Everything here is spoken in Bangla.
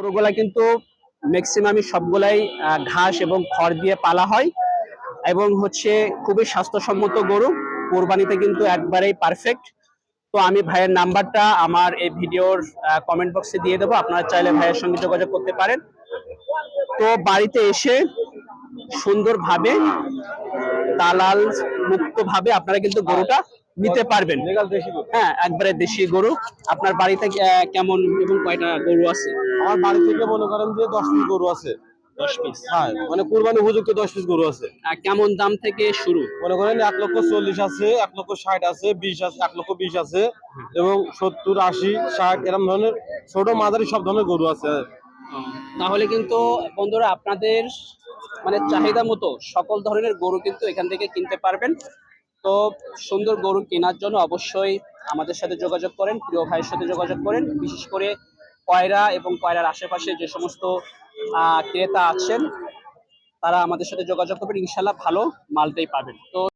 গরুগুলা কিন্তু ম্যাক্সিমামই সবগুলাই ঘাস এবং খড় দিয়ে পালা হয় এবং হচ্ছে খুবই স্বাস্থ্যসম্মত গরু। কোরবানিতে কিন্তু একবারেই পারফেক্ট। তো আমি ভাইয়ের নাম্বারটা আমার এই ভিডিওর কমেন্ট বক্সে দিয়ে দেবো, আপনারা চাইলে ভাইয়ের সঙ্গে যোগাযোগ করতে পারেন। তো বাড়িতে এসে সুন্দরভাবে দালাল মুক্ত ভাবে আপনারা কিন্তু গরুটা নিতে পারবেন। হ্যাঁ, একবারে দেশি গরু। আপনার বাড়িতে কেমন এবং কয়টা গরু আছে? আমার বাড়ি থেকে মনে করেন যে 10 পিস গরু আছে। 10 পিস। হ্যাঁ, মানে কুরবানি উপযুক্ত 10 পিস গরু আছে। কেমন দাম থেকে শুরু? মনে করেন 1,40,000 আছে, 1,60,000 আছে, 20 আছে, 1,20,000 আছে এবং 70, 80, 60 এরকম ধরনের ছোট মাঝারি সব ধরনের গরু আছে। তাহলে কিন্তু বন্ধুরা আপনাদের মানে চাহিদা মতো সকল ধরনের গরু কিন্তু এখান থেকে কিনতে পারবেন। তো সুন্দর গরু কেনার জন্য অবশ্যই আমাদের সাথে যোগাযোগ করেন, প্রিয় ভাইয়ের সাথে যোগাযোগ করেন। বিশেষ করে কয়রা এবং কয়রার আশেপাশে যে সমস্ত ক্রেতা আছেন তারা আমাদের সাথে যোগাযোগ করবেন, ইনশাল্লাহ ভালো মালটাই পাবেন। তো